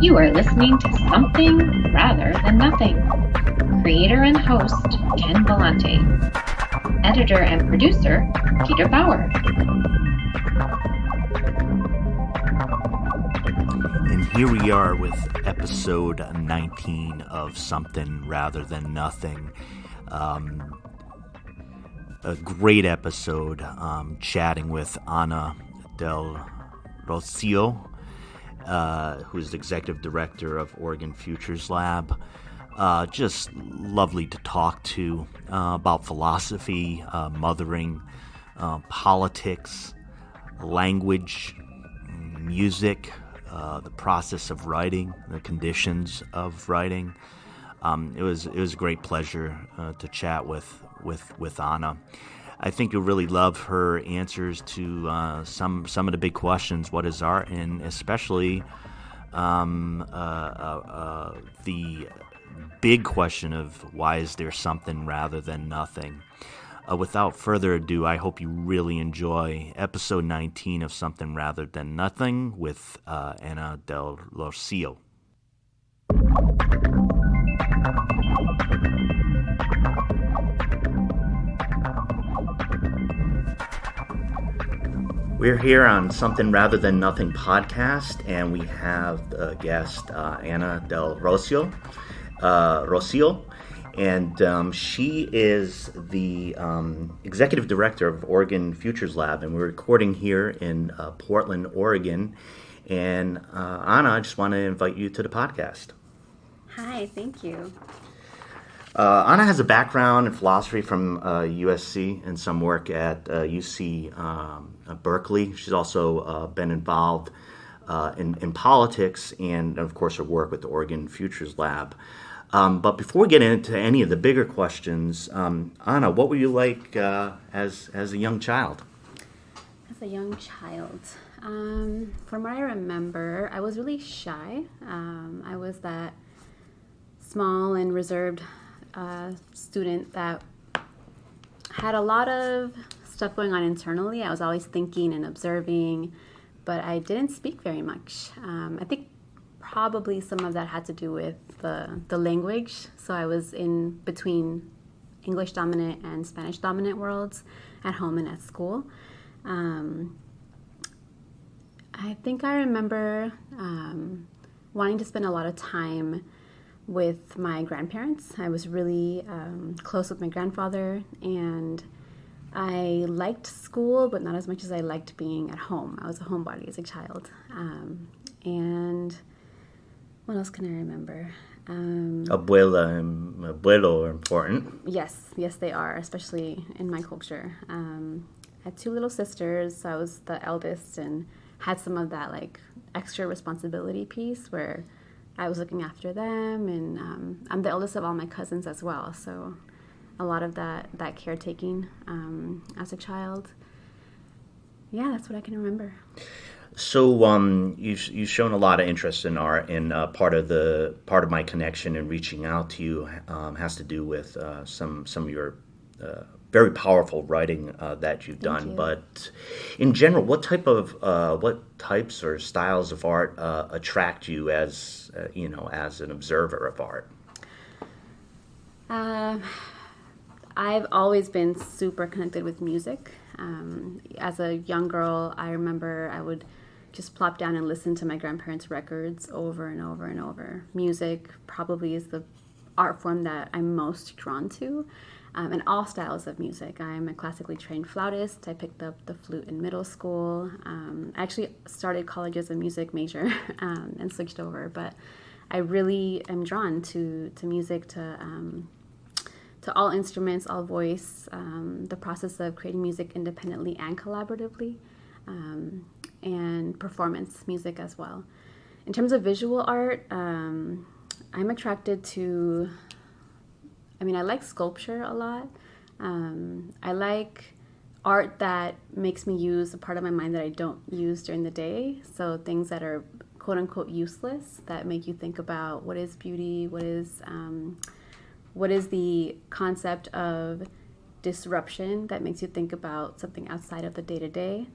You are listening to Something Rather Than Nothing. Creator and host, Ken Vellante. Editor and producer, Peter Bauer. And here we are with episode 19 of Something Rather Than Nothing. A great episode, chatting with Ana del Rocio, who's the executive director of Oregon Futures Lab. Just lovely to talk to about philosophy, mothering, politics, language, music, the process of writing, the conditions of writing. It was a great pleasure to chat with Ana. I think you'll really love her answers to some of the big questions. What is art, and especially the big question of why is there something rather than nothing? Without further ado, I hope you really enjoy episode 19 of Something Rather Than Nothing with Ana del Rocio. We're here on Something Rather Than Nothing podcast, and we have a guest, Ana del Rocio. And she is the executive director of Oregon Futures Lab, and we're recording here in Portland, Oregon. And Ana, I just want to invite you to the podcast. Hi, thank you. Ana has a background in philosophy from USC and some work at UC Berkeley. She's also been involved in politics and, of course, her work with the Oregon Futures Lab. But before we get into any of the bigger questions, Ana, what were you like as a young child? As a young child, from what I remember, I was really shy. I was that small and reserved student that had a lot of stuff going on internally. I was always thinking and observing, but I didn't speak very much. I think probably some of that had to do with the language. So I was in between English dominant and Spanish dominant worlds at home and at school. I think I remember wanting to spend a lot of time with my grandparents. I was really close with my grandfather, and I liked school, but not as much as I liked being at home. I was a homebody as a child. And what else can I remember? Abuela and abuelo are important. Yes, they are, especially in my culture. I had two little sisters, so I was the eldest and had some of that like extra responsibility piece where I was looking after them, and I'm the eldest of all my cousins as well, so a lot of that caretaking as a child. Yeah, that's what I can remember. So you've shown a lot of interest in art, and part of my connection and reaching out to you has to do with some of your very powerful writing that you've done. You. But in general, what types or styles of art attract you as an observer of art? I've always been super connected with music. As a young girl, I remember I would just plop down and listen to my grandparents' records over and over and over. Music probably is the art form that I'm most drawn to, and all styles of music. I'm a classically trained flautist. I picked up the flute in middle school. I actually started college as a music major and switched over, but I really am drawn to music, to all instruments, all voice, the process of creating music independently and collaboratively, and performance music as well. In terms of visual art, I'm attracted to, I like sculpture a lot. I like art that makes me use a part of my mind that I don't use during the day. So things that are quote unquote useless, that make you think about what is beauty, what is the concept of disruption, that makes you think about something outside of the day-to-day.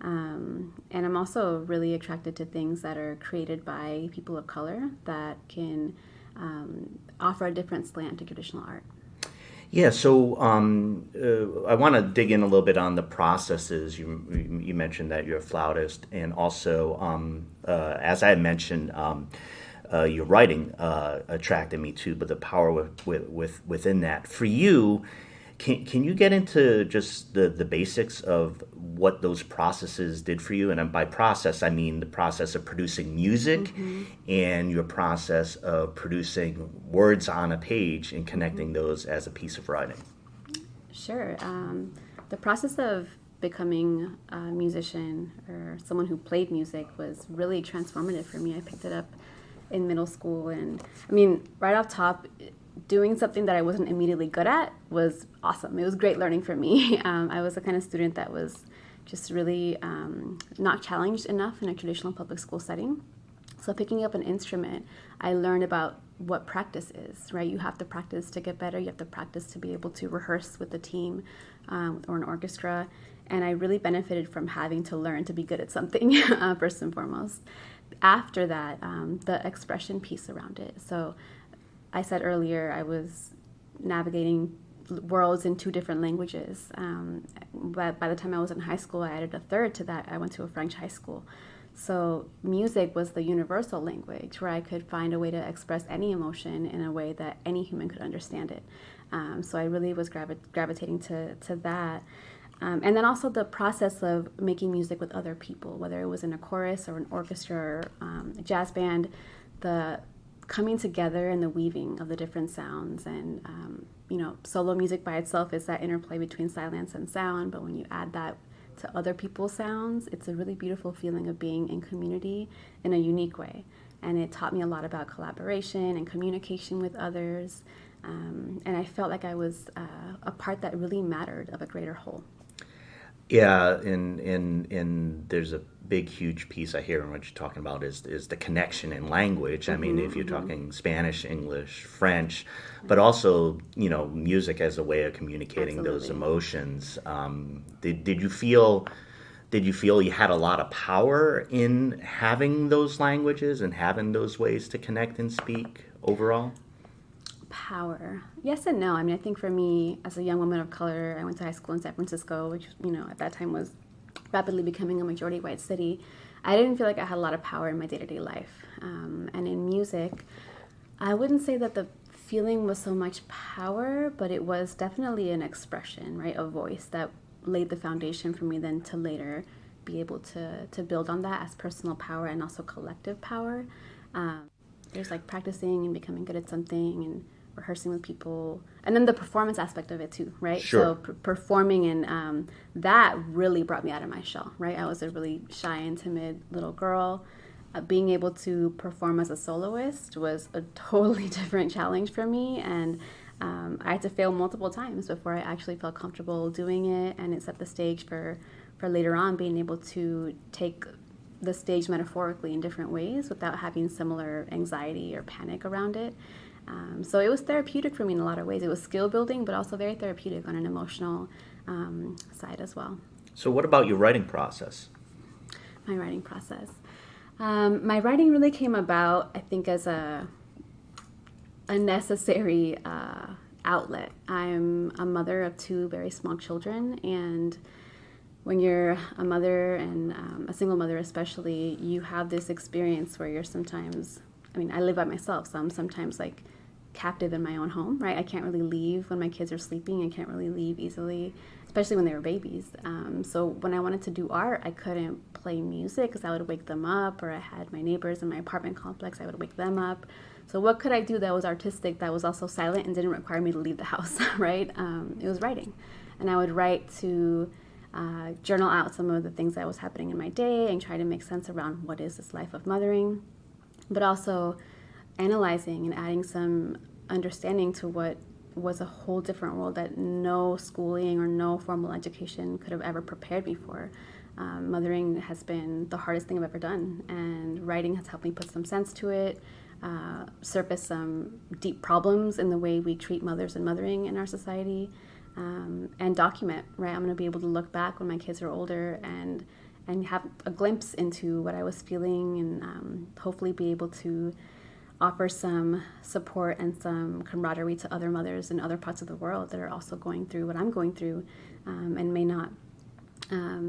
And I'm also really attracted to things that are created by people of color that can offer a different slant to traditional art. Yeah, so I want to dig in a little bit on the processes. You mentioned that you're a flautist, and also, as I had mentioned, your writing attracted me too. But the power within that for you, can you get into just the basics of what those processes did for you? And by process, I mean the process of producing music and your process of producing words on a page and connecting those as a piece of writing. Sure. The process of becoming a musician or someone who played music was really transformative for me. I picked it up in middle school, and I mean, right off top, doing something that I wasn't immediately good at was awesome. It was great learning for me. I was the kind of student that was just really not challenged enough in a traditional public school setting. So picking up an instrument, I learned about what practice is, right? You have to practice to get better. You have to practice to be able to rehearse with a team or an orchestra. And I really benefited from having to learn to be good at something, first and foremost. After that, the expression piece around it. So I said earlier I was navigating worlds in 2 different languages. But by the time I was in high school, I added a third to that. I went to a French high school. So music was the universal language where I could find a way to express any emotion in a way that any human could understand it. So I really was gravitating to that. And then also the process of making music with other people, whether it was in a chorus or an orchestra or a jazz band, the coming together and the weaving of the different sounds. And, solo music by itself is that interplay between silence and sound, but when you add that to other people's sounds, it's a really beautiful feeling of being in community in a unique way. And it taught me a lot about collaboration and communication with others. And I felt like I was a part that really mattered of a greater whole. Yeah, and there's a big, huge piece I hear in what you're talking about is the connection in language. I mean, if you're talking Spanish, English, French, but also, music as a way of communicating those emotions. Did you feel you had a lot of power in having those languages and having those ways to connect and speak overall? Power. Yes and no. I mean, I think for me, as a young woman of color, I went to high school in San Francisco, which, at that time was rapidly becoming a majority white city. I didn't feel like I had a lot of power in my day-to-day life. And in music, I wouldn't say that the feeling was so much power, but it was definitely an expression, right? A voice that laid the foundation for me then to later be able to build on that as personal power and also collective power. There's like practicing and becoming good at something and rehearsing with people, and then the performance aspect of it too, right? Sure. So performing, and that really brought me out of my shell, right? I was a really shy and timid little girl. Being able to perform as a soloist was a totally different challenge for me, and I had to fail multiple times before I actually felt comfortable doing it, and it set the stage for later on being able to take the stage metaphorically in different ways without having similar anxiety or panic around it. So it was therapeutic for me in a lot of ways. It was skill building, but also very therapeutic on an emotional side as well. So what about your writing process? My writing process. My writing really came about, I think, as a necessary outlet. I'm a mother of 2 very small children, and when you're a mother and a single mother especially, you have this experience where you're sometimes, I live by myself, so I'm sometimes like captive in my own home, right? I can't really leave when my kids are sleeping. I can't really leave easily, especially when they were babies. So when I wanted to do art, I couldn't play music because I would wake them up, or I had my neighbors in my apartment complex, I would wake them up. So what could I do that was artistic, that was also silent and didn't require me to leave the house, right? It was writing. And I would write to journal out some of the things that was happening in my day and try to make sense around what is this life of mothering, but also analyzing and adding some understanding to what was a whole different world that no schooling or no formal education could have ever prepared me for. Mothering has been the hardest thing I've ever done, and writing has helped me put some sense to it, surface some deep problems in the way we treat mothers and mothering in our society, and document, right? I'm going to be able to look back when my kids are older and and have a glimpse into what I was feeling, and hopefully be able to offer some support and some camaraderie to other mothers in other parts of the world that are also going through what I'm going through, and may not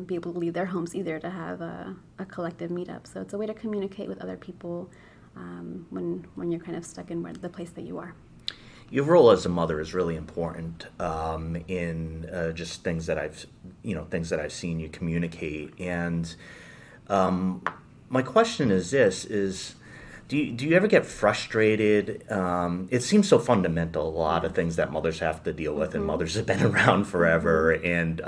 be able to leave their homes either, to have a collective meetup. So it's a way to communicate with other people when you're kind of stuck in the place that you are. Your role as a mother is really important in just things that I've seen you communicate. And my question is this: do you ever get frustrated? It seems so fundamental, a lot of things that mothers have to deal with, and mothers have been around forever. And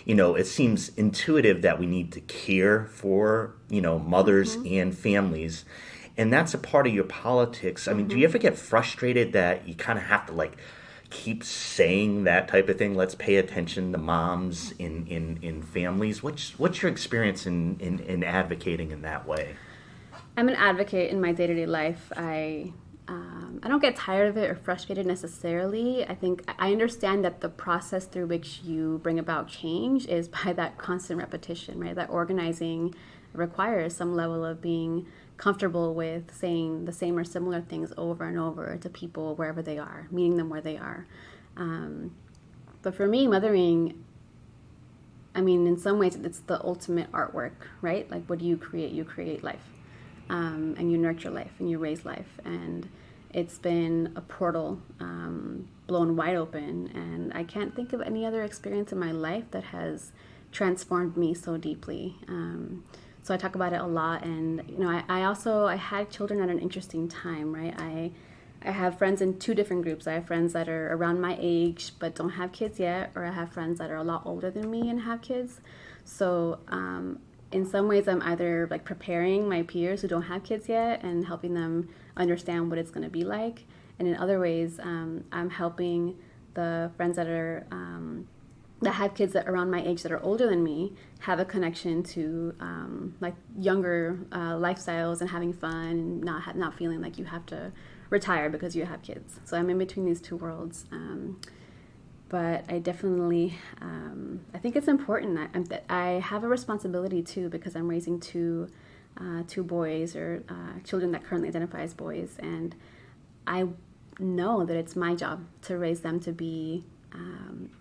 it seems intuitive that we need to care for mothers and families. And that's a part of your politics. I mean, do you ever get frustrated that you kind of have to keep saying that type of thing? Let's pay attention to moms in families. What's your experience in advocating in that way? I'm an advocate in my day-to-day life. I don't get tired of it or frustrated necessarily. I think I understand that the process through which you bring about change is by that constant repetition, right? That organizing requires some level of being comfortable with saying the same or similar things over and over to people wherever they are, meeting them where they are. But for me, mothering, I mean, in some ways, it's the ultimate artwork, right? Like, what do you create? You create life, and you nurture life, and you raise life. And it's been a portal blown wide open, and I can't think of any other experience in my life that has transformed me so deeply. So I talk about it a lot, and I had children at an interesting time, right? I have friends in two different groups. I have friends that are around my age but don't have kids yet, or I have friends that are a lot older than me and have kids. So in some ways, I'm either preparing my peers who don't have kids yet and helping them understand what it's going to be like, and in other ways, I'm helping the friends that are that have kids that are around my age that are older than me have a connection to younger lifestyles and having fun, and not feeling like you have to retire because you have kids. So I'm in between these two worlds. But I definitely, I think it's important that I have a responsibility too, because I'm raising two boys, or children that currently identify as boys, and I know that it's my job to raise them to be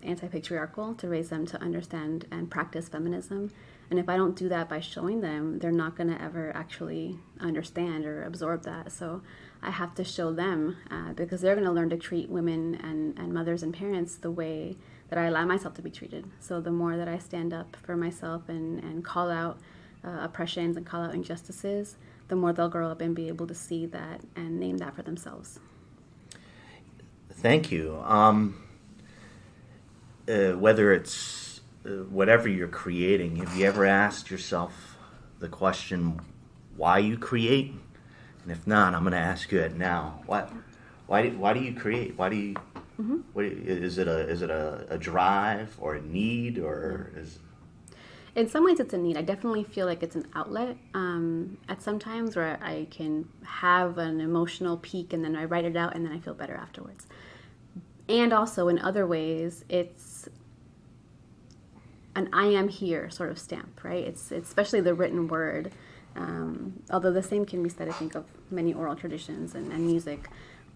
anti-patriarchal, to raise them to understand and practice feminism. And if I don't do that by showing them, they're not going to ever actually understand or absorb that. So I have to show them, because they're going to learn to treat women and mothers and parents the way that I allow myself to be treated. So the more that I stand up for myself and call out oppressions and call out injustices, the more they'll grow up and be able to see that and name that for themselves. Thank you. Whether it's whatever you're creating, have you ever asked yourself the question, why you create? And if not, I'm going to ask you it now. Why do you create? Why do you? Is it a drive or a need, or is? In some ways, it's a need. I definitely feel like it's an outlet. At some times where I can have an emotional peak, and then I write it out, and then I feel better afterwards. And also in other ways, it's an I am here sort of stamp, right? It's especially the written word, although the same can be said, I think, of many oral traditions and music.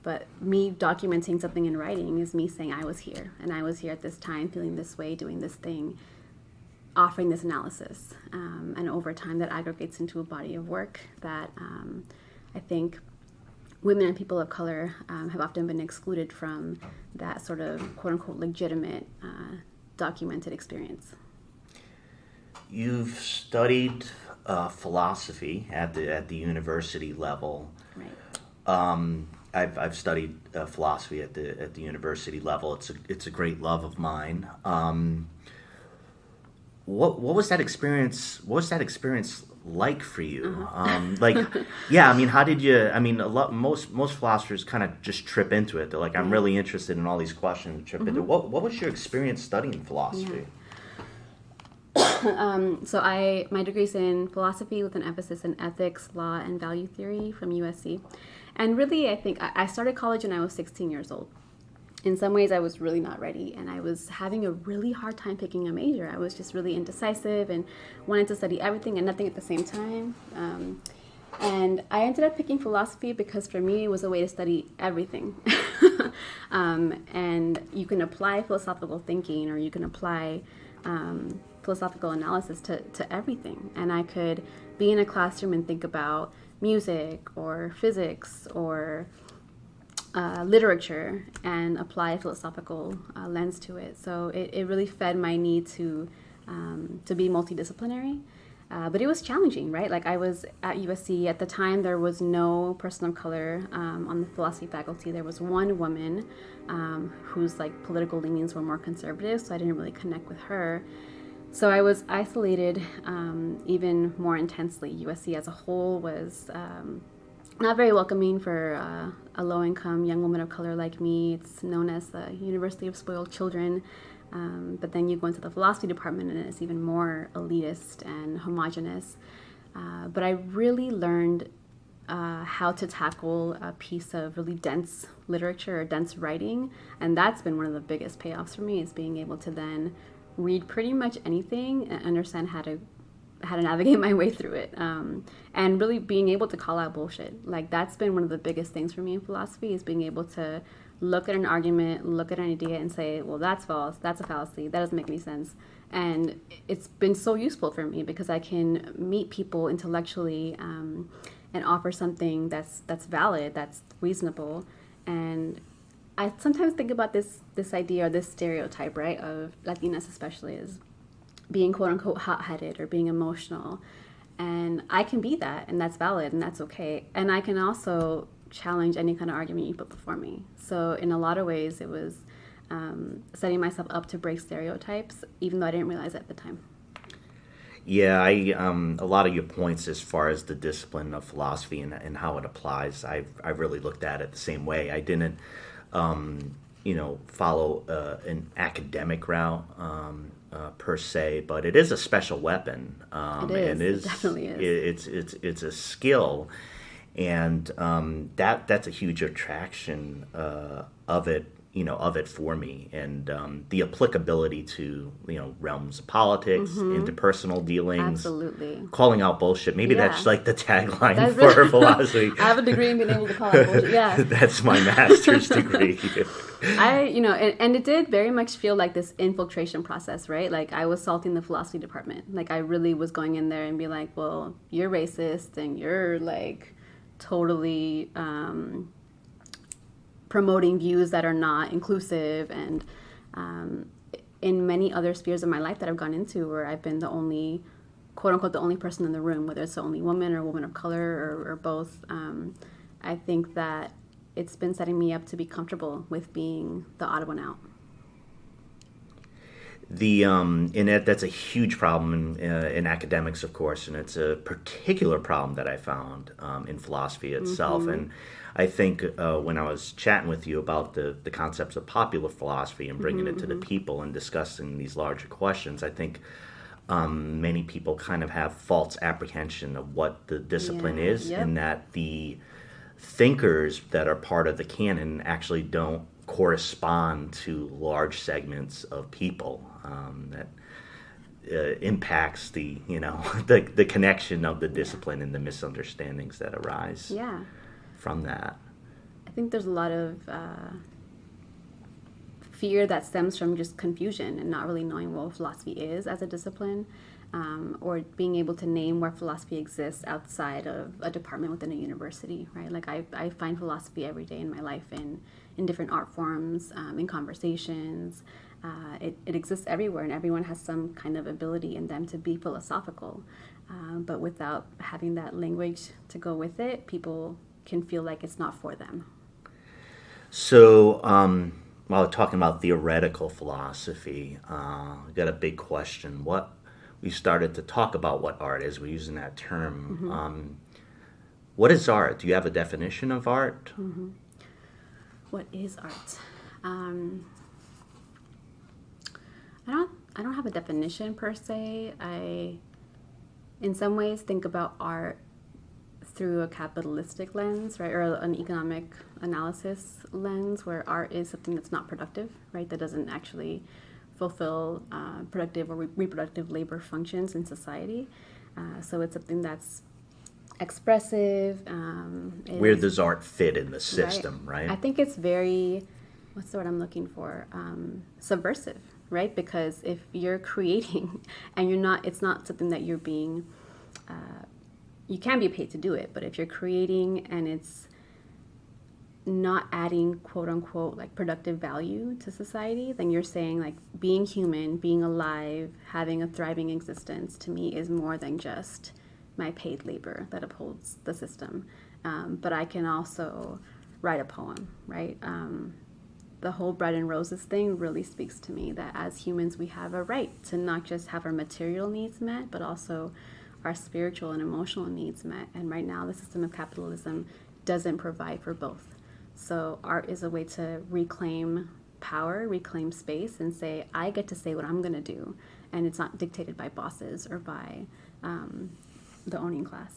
But me documenting something in writing is me saying I was here, and I was here at this time, feeling this way, doing this thing, offering this analysis. And over time, that aggregates into a body of work that I think women and people of color have often been excluded from that sort of quote-unquote legitimate documented experience. You've studied philosophy at the university level. Right. I've studied philosophy at the university level. It's a great love of mine. What was that experience? What was that experience like for you? Yeah, I mean, how did you? I mean, most philosophers kind of just trip into it. They're like, I'm really interested in all these questions. Trip into it. What was your experience studying philosophy? So my degree's in philosophy with an emphasis in ethics, law, and value theory from USC. And really, I think I started college when I was 16 years old. in some ways I was really not ready, and I was having a really hard time picking a major. I was just really indecisive and wanted to study everything and nothing at the same time. And I ended up picking philosophy because for me it was a way to study everything. And you can apply philosophical thinking, or you can apply philosophical analysis to everything. And I could be in a classroom and think about music or physics or literature and apply a philosophical lens to it. So it really fed my need to be multidisciplinary. But it was challenging, right? Like, I was at USC at the time. There was no person of color on the philosophy faculty. There was one woman whose like political leanings were more conservative, so I didn't really connect with her. So I was isolated even more intensely. USC as a whole was not very welcoming for a low-income young woman of color like me. It's known as the University of Spoiled Children. But then you go into the philosophy department and it's even more elitist and homogenous. But I really learned how to tackle a piece of really dense literature or dense writing. And that's been one of the biggest payoffs for me, is being able to then read pretty much anything and understand how to navigate my way through it. And really being able to call out bullshit. Like, that's been one of the biggest things for me in philosophy, is being able to look at an argument, look at an idea and say, well, that's false, that's a fallacy, that doesn't make any sense. And it's been so useful for me because I can meet people intellectually and offer something that's valid, that's reasonable. And I sometimes think about this idea, or this stereotype, right, of Latinas especially, as being quote unquote hot-headed or being emotional. And I can be that, and that's valid, and that's okay. And I can also challenge any kind of argument you put before me. So in a lot of ways, it was setting myself up to break stereotypes, even though I didn't realize it at the time. Yeah, a lot of your points as far as the discipline of philosophy and how it applies, I've really looked at it the same way. I didn't, follow an academic route per se, but it is a special weapon. It definitely is. It's a skill. And that's a huge attraction of it for me, and the applicability to realms of politics, interpersonal dealings, absolutely, calling out bullshit. Maybe that's like the tagline for philosophy. I have a degree in being able to call out bullshit. Yeah, that's my master's degree. And it did very much feel like this infiltration process, right? Like, I was salting the philosophy department. Like, I really was going in there and be like, well, you're racist and you're like totally promoting views that are not inclusive. And in many other spheres of my life that I've gone into, where I've been the only, quote unquote, the only person in the room, whether it's the only woman or woman of color or both, I think that it's been setting me up to be comfortable with being the odd one out. That's a huge problem in academics, of course, and it's a particular problem that I found in philosophy itself. And I think when I was chatting with you about the concepts of popular philosophy and bringing it to the people and discussing these larger questions, I think many people kind of have false apprehension of what the discipline is, and that the thinkers that are part of the canon actually don't correspond to large segments of people. That impacts the connection of the discipline and the misunderstandings that arise from that. I think there's a lot of fear that stems from just confusion and not really knowing what philosophy is as a discipline, or being able to name where philosophy exists outside of a department within a university, right? Like, I find philosophy every day in my life in different art forms, in conversations. It exists everywhere, and everyone has some kind of ability in them to be philosophical. But without having that language to go with it, people can feel like it's not for them. So, while we're talking about theoretical philosophy, I got a big question. We started to talk about what art is. We're using that term. What is art? Do you have a definition of art? What is art? I don't have a definition per se. I, in some ways, think about art through a capitalistic lens, right, or an economic analysis lens, where art is something that's not productive, right, that doesn't actually fulfill productive or reproductive labor functions in society. So it's something that's expressive. Where does art fit in the system, right? I think it's very, what's the word I'm looking for? Subversive, right? Because if you're creating and it's not something that you're being, you can be paid to do it, but if you're creating and it's not adding quote unquote like productive value to society, then you're saying like being human, being alive, having a thriving existence to me is more than just my paid labor that upholds the system. But I can also write a poem, right? The whole bread and roses thing really speaks to me that as humans we have a right to not just have our material needs met, but also our spiritual and emotional needs met. And right now the system of capitalism doesn't provide for both. So art is a way to reclaim power, reclaim space, and say, I get to say what I'm going to do. And it's not dictated by bosses or by the owning class.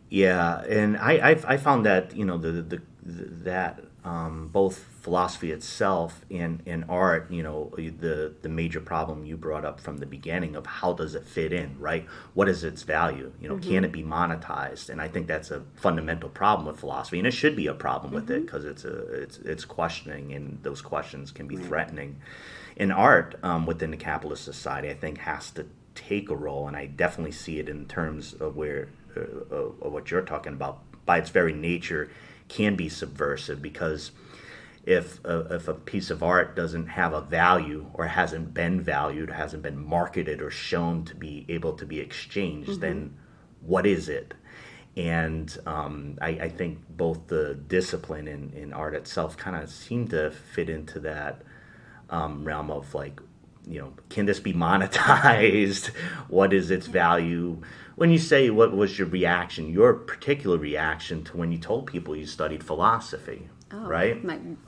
Yeah, and I found that, that both philosophy itself and art, the major problem you brought up from the beginning of how does it fit in, right? What is its value? Can it be monetized? And I think that's a fundamental problem with philosophy, and it should be a problem with it because it's questioning, and those questions can be threatening. And art within the capitalist society, I think, has to take a role, and I definitely see it in terms of where of what you're talking about. By its very nature, can be subversive, because if a piece of art doesn't have a value or hasn't been valued, hasn't been marketed or shown to be able to be exchanged, then what is it? And I think both the discipline in art itself kind of seem to fit into that realm of like, can this be monetized? What is its value? When you say what was your particular reaction to when you told people you studied philosophy, right?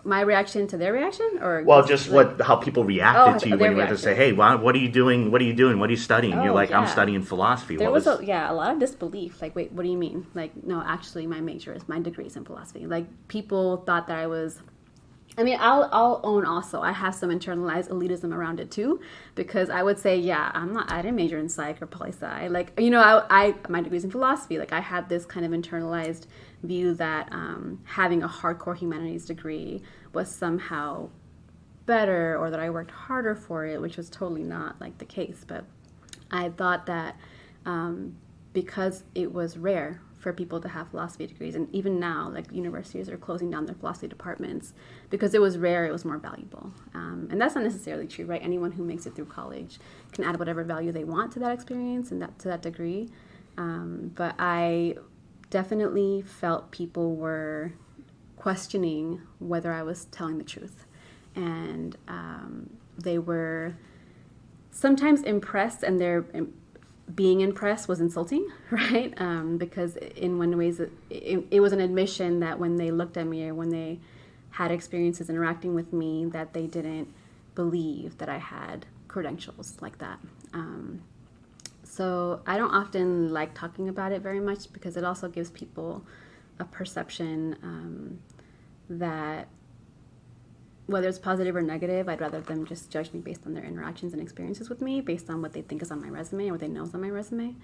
My reaction to their reaction, or just how people reacted to you when you went to say, "Hey, what are you doing? What are you doing? What are you studying?" You're like, "I'm studying philosophy." There was a lot of disbelief. Like, wait, what do you mean? Like, no, actually, my degree is in philosophy. Like, people thought that I was. I mean, I'll own also, I have some internalized elitism around it too, because I would say, I didn't major in psych or poli-sci. Like, my degree's in philosophy. Like, I had this kind of internalized view that having a hardcore humanities degree was somehow better, or that I worked harder for it, which was totally not like the case. But I thought that because it was rare for people to have philosophy degrees, and even now, like, universities are closing down their philosophy departments because it was rare, it was more valuable. And that's not necessarily true, right? Anyone who makes it through college can add whatever value they want to that experience and to that degree. But I definitely felt people were questioning whether I was telling the truth, and they were sometimes impressed, and they're being impressed was insulting, right? Because in one ways, it was an admission that when they looked at me or when they had experiences interacting with me, that they didn't believe that I had credentials like that. So I don't often like talking about it very much, because it also gives people a perception that whether it's positive or negative, I'd rather them just judge me based on their interactions and experiences with me, based on what they think is on my resume or what they know is on my resume.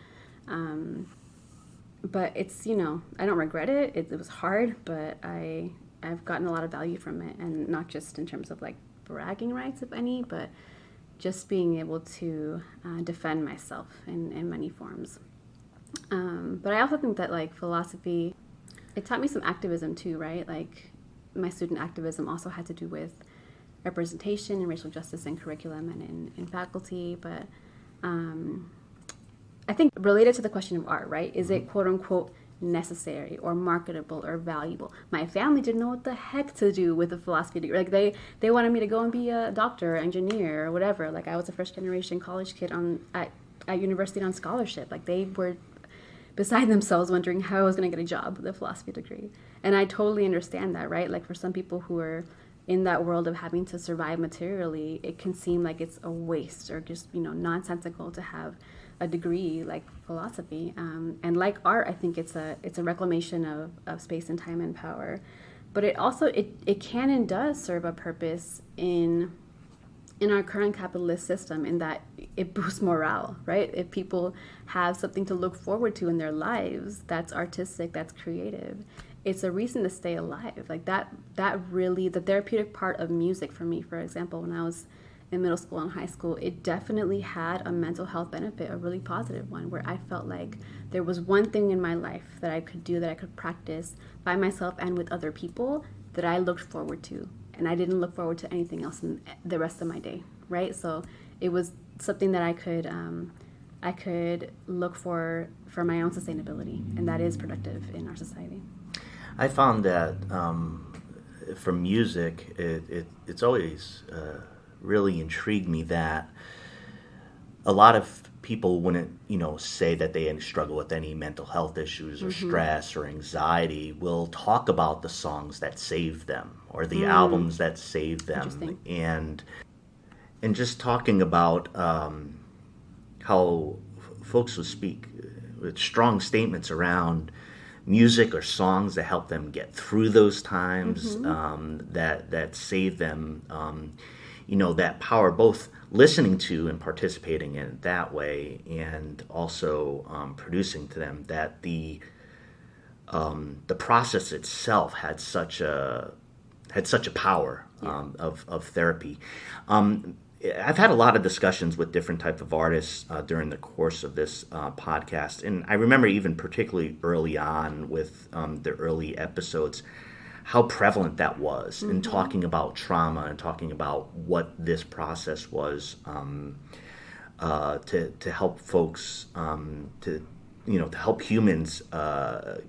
But it's, I don't regret it. It was hard, but I've gotten a lot of value from it, and not just in terms of like bragging rights, if any, but just being able to defend myself in many forms. But I also think that like philosophy, it taught me some activism too, right? Like, my student activism also had to do with representation and racial justice in curriculum and in faculty. But I think related to the question of art, right? Is it quote unquote necessary or marketable or valuable? My family didn't know what the heck to do with a philosophy degree. Like, they wanted me to go and be a doctor, engineer, or whatever. Like, I was a first generation college kid at university on scholarship. Like, they were beside themselves wondering how I was going to get a job with a philosophy degree. And I totally understand that, right? Like, for some people who are in that world of having to survive materially, it can seem like it's a waste or just, nonsensical to have a degree like philosophy, and like art, I think it's a reclamation of space and time and power, but it also it can and does serve a purpose in our current capitalist system, in that it boosts morale, right? If people have something to look forward to in their lives that's artistic, that's creative, it's a reason to stay alive. Like that really, the therapeutic part of music for me, for example, when I was in middle school and high school, it definitely had a mental health benefit, a really positive one, where I felt like there was one thing in my life that I could do, that I could practice by myself and with other people, that I looked forward to. And I didn't look forward to anything else in the rest of my day, right? So it was something that I could look for my own sustainability, and that is productive in our society. I found that for music, it's always really intrigued me that a lot of people wouldn't, say that they struggle with any mental health issues or stress or anxiety, will talk about the songs that saved them or the albums that saved them. And just talking about how folks will speak with strong statements around music or songs that help them get through those times, that save them, that power, both listening to and participating in it that way, and also producing to them, that the process itself had such a power of therapy. I've had a lot of discussions with different type of artists during the course of this podcast, and I remember even particularly early on with the early episodes, how prevalent that was in talking about trauma and talking about what this process was to help folks, to help humans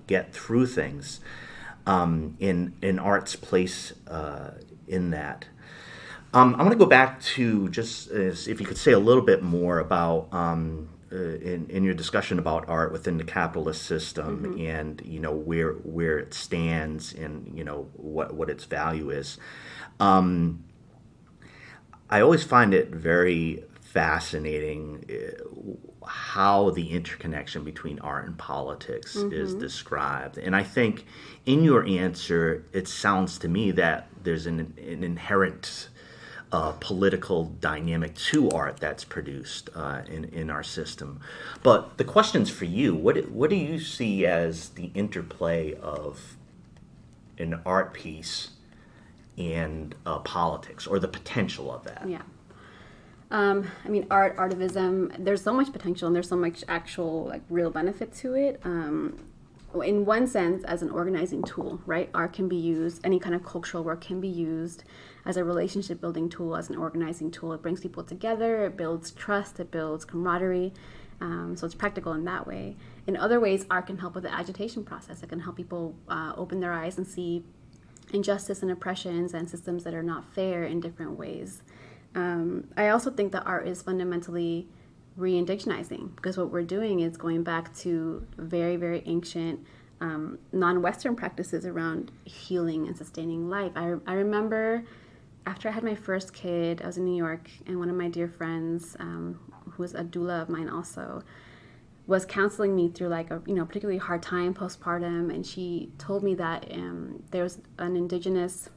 get through things, in art's place in that. I want to go back to just if you could say a little bit more about in your discussion about art within the capitalist system, and where it stands, and what its value is. I always find it very fascinating how the interconnection between art and politics is described, and I think in your answer it sounds to me that there's an inherent political dynamic to art that's produced in our system. But the question's for you. What do you see as the interplay of an art piece and politics, or the potential of that? Yeah. Artivism, there's so much potential, and there's so much actual real benefit to it. In one sense, as an organizing tool, right? Art can be used, any kind of cultural work can be used as a relationship building tool, as an organizing tool. It brings people together, it builds trust, it builds camaraderie. So it's practical in that way. In other ways, art can help with the agitation process. It can help people open their eyes and see injustice and oppressions and systems that are not fair in different ways. I also think that art is fundamentally re-indigenizing, because what we're doing is going back to very, very ancient non-Western practices around healing and sustaining life. I remember after I had my first kid, I was in New York, and one of my dear friends, who was a doula of mine also, was counseling me through a particularly hard time postpartum, and she told me that there was an indigenous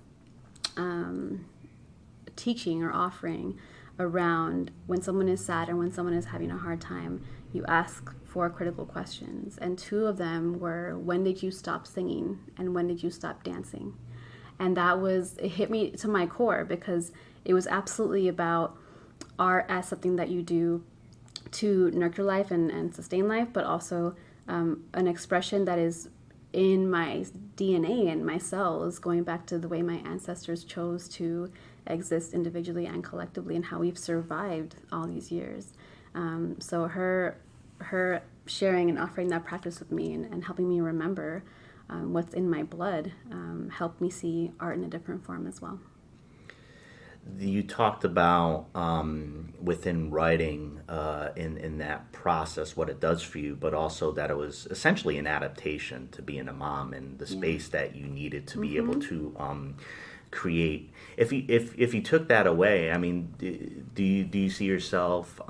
teaching or offering around when someone is sad or when someone is having a hard time, you ask 4 critical questions. And 2 of them were, when did you stop singing, and when did you stop dancing? And it hit me to my core, because it was absolutely about art as something that you do to nurture life and sustain life, but also an expression that is in my DNA and my cells, going back to the way my ancestors chose to exist individually and collectively, and how we've survived all these years. So her sharing and offering that practice with me, and helping me remember what's in my blood, helped me see art in a different form as well. You talked about within writing, in that process, what it does for you, but also that it was essentially an adaptation to being a mom, and the space that you needed to be able to create. If you took that away, I mean, do you see yourself?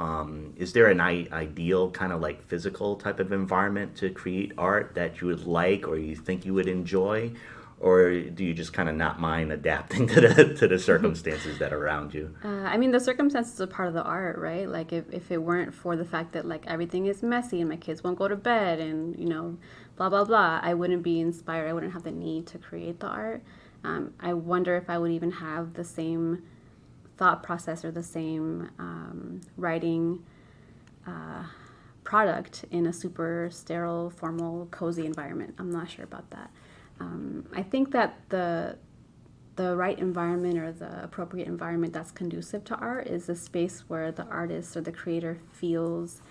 Is there an ideal kind of like physical type of environment to create art that you would like, or you think you would enjoy, or do you just kind of not mind adapting to the circumstances that are around you? I mean, the circumstances are part of the art, right? Like if it weren't for the fact that like everything is messy and my kids won't go to bed and blah blah blah, I wouldn't be inspired. I wouldn't have the need to create the art. I wonder if I would even have the same thought process or the same writing product in a super sterile, formal, cozy environment. I'm not sure about that. I think that the right environment or the appropriate environment that's conducive to art is a space where the artist or the creator feels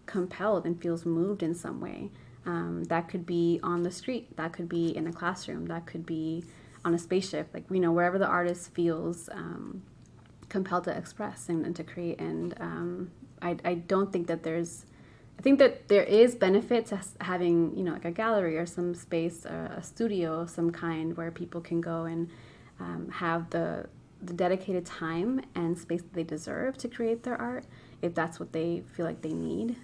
compelled and feels moved in some way. That could be on the street, that could be in a classroom, that could be on a spaceship, like wherever the artist feels compelled to express and to create. And I don't think that I think that there is benefit to having like a gallery or some space, a studio of some kind where people can go and have the dedicated time and space that they deserve to create their art, if that's what they feel like they need.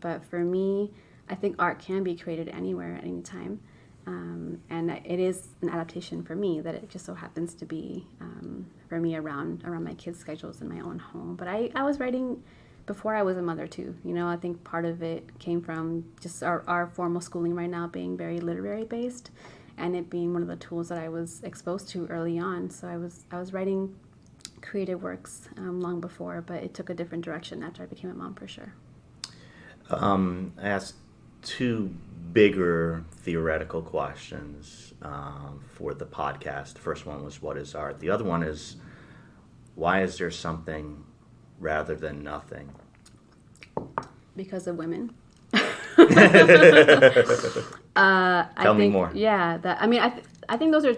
But for me, I think art can be created anywhere at any time. And it is an adaptation for me that it just so happens to be for me around my kids' schedules in my own home. But I was writing before I was a mother too. I think part of it came from just our formal schooling right now being very literary based, and it being one of the tools that I was exposed to early on. So I was writing creative works long before, but it took a different direction after I became a mom for sure. I asked two bigger theoretical questions for the podcast. The first one was, what is art? The other one is, why is there something rather than nothing? Because of women. Tell me more. Yeah, I think those are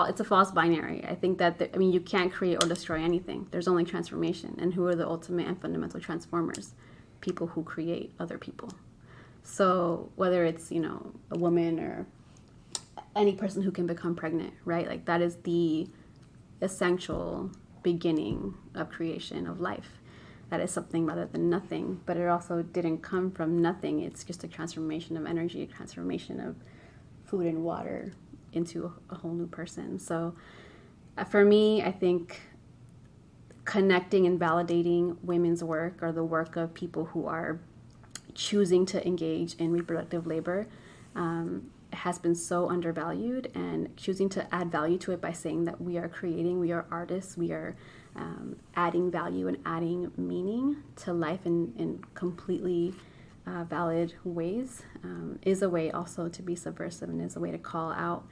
it's a false binary. I think that you can't create or destroy anything. There's only transformation, and who are the ultimate and fundamental transformers? People who create other people. So whether it's a woman or any person who can become pregnant, right? Like that is the essential beginning of creation of life. That is something rather than nothing, but it also didn't come from nothing. It's just a transformation of energy, a transformation of food and water into a whole new person. So for me, I think connecting and validating women's work or the work of people who are choosing to engage in reproductive labor has been so undervalued, and choosing to add value to it by saying that we are creating, we are artists, we are adding value and adding meaning to life in completely valid ways is a way also to be subversive, and is a way to call out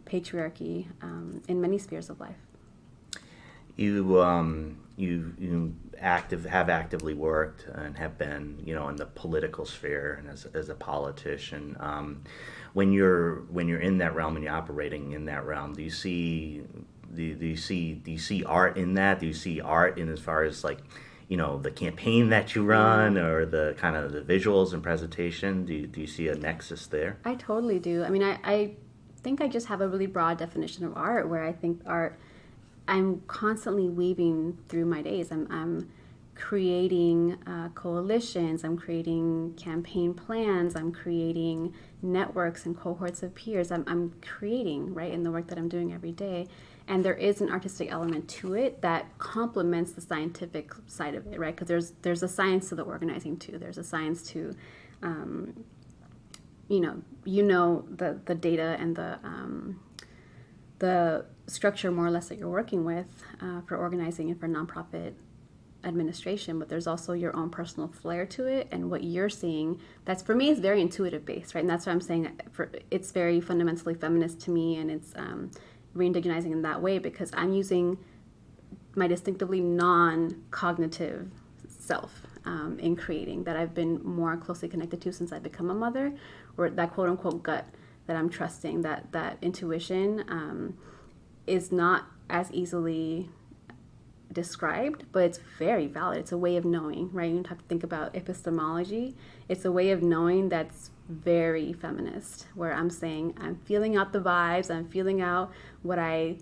patriarchy in many spheres of life. You have actively worked and have been in the political sphere and as a politician. When you're in that realm and you're operating in that realm, do you see art in that? Do you see art in as far as like the campaign that you run, or the kind of the visuals and presentation? Do you see a nexus there? I totally do. I mean, I think I just have a really broad definition of art, where I think art, I'm constantly weaving through my days. I'm creating coalitions, I'm creating campaign plans, I'm creating networks and cohorts of peers. I'm creating, right, in the work that I'm doing every day. And there is an artistic element to it that complements the scientific side of it, right? Because there's a science to the organizing too. There's a science to, the data and the structure more or less that you're working with for organizing and for nonprofit administration, but there's also your own personal flair to it, and what you're seeing, that's for me is very intuitive based, right? And that's why I'm saying it's very fundamentally feminist to me, and it's re-indigenizing in that way, because I'm using my distinctively non-cognitive self in creating, that I've been more closely connected to since I've become a mother, or that quote-unquote gut that I'm trusting, that intuition is not as easily described, but it's very valid. It's a way of knowing, right? You have to think about epistemology. It's a way of knowing that's very feminist, where I'm saying I'm feeling out the vibes, I'm feeling out what I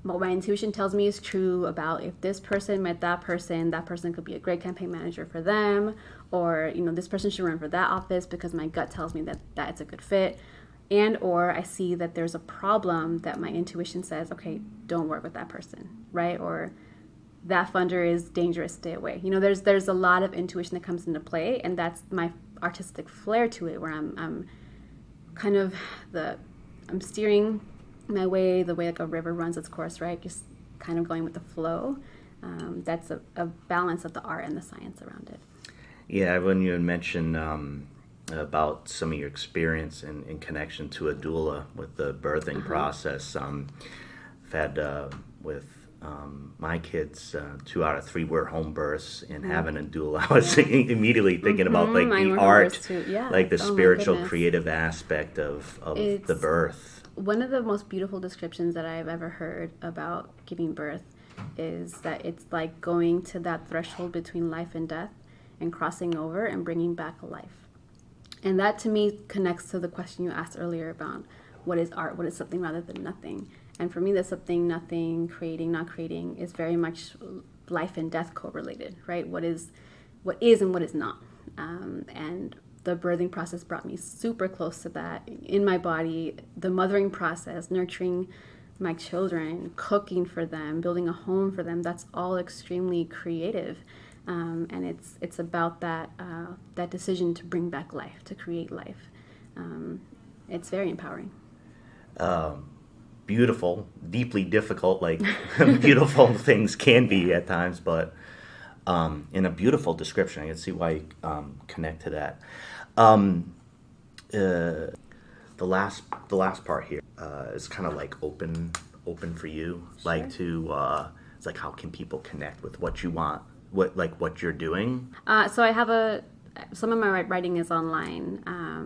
what my intuition tells me is true about if this person met that person could be a great campaign manager for them, or this person should run for that office because my gut tells me that it's a good fit, and or I see that there's a problem that my intuition says, okay, don't work with that person, right? Or that funder is dangerous, stay away. There's a lot of intuition that comes into play, and that's my artistic flair to it, where I'm kind of I'm steering my way the way like a river runs its course, right? Just kind of going with the flow. That's a balance of the art and the science around it. Yeah, when you had mentioned about some of your experience in connection to a doula with the birthing process, I've had with my kids, 2 out of 3 were home births, and having a doula, I was immediately thinking about like the art, like the spiritual, creative aspect of the birth. One of the most beautiful descriptions that I've ever heard about giving birth is that it's like going to that threshold between life and death and crossing over and bringing back life. And that to me connects to the question you asked earlier about what is art, what is something rather than nothing. And for me, the something, nothing, creating, not creating is very much life and death correlated, right? What is and what is not. And the birthing process brought me super close to that in my body. The mothering process, nurturing my children, cooking for them, building a home for them, that's all extremely creative. And it's about that decision to bring back life, to create life. It's very empowering. Beautiful, deeply difficult, like beautiful things can be at times, but in a beautiful description. I can see why you connect to that. The last part here is kind of like open for you, sure. Like to it's like, how can people connect with what you want, what you're doing? So I have some of my writing is online,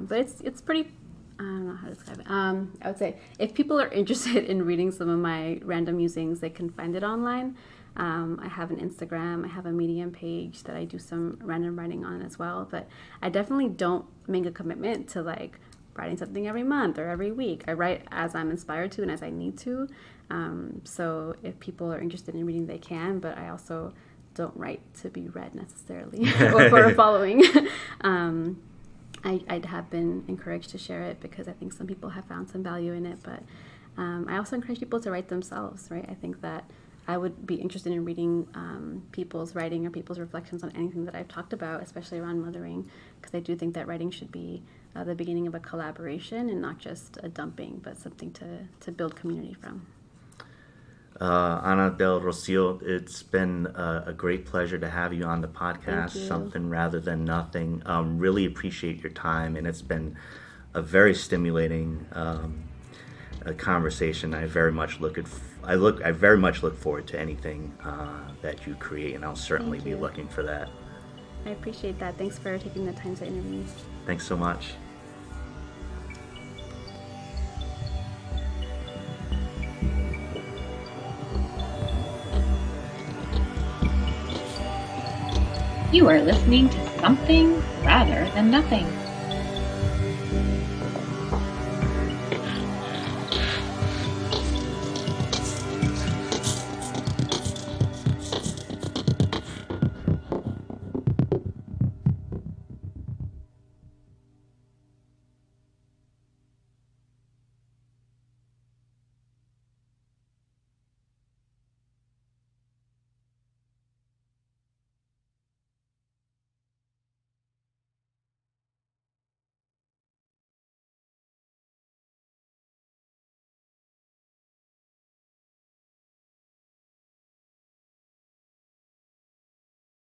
but it's pretty. I don't know how to describe it. I would say if people are interested in reading some of my random musings, they can find it online. I have an Instagram, I have a Medium page that I do some random writing on as well, but I definitely don't make a commitment to like writing something every month or every week. I write as I'm inspired to and as I need to. So if people are interested in reading, they can, but I also don't write to be read necessarily or for a following. I'd have been encouraged to share it because I think some people have found some value in it, but I also encourage people to write themselves, right? I think that I would be interested in reading people's writing or people's reflections on anything that I've talked about, especially around mothering, because I do think that writing should be the beginning of a collaboration and not just a dumping, but something to build community from. Ana del Rocio, it's been a great pleasure to have you on the podcast, Something Rather Than Nothing. Really appreciate your time, and it's been a very stimulating conversation. I very much look forward to anything that you create, and I'll certainly be looking for that. I appreciate that. Thanks for taking the time to interview me. Thanks so much. You are listening to Something Rather Than Nothing.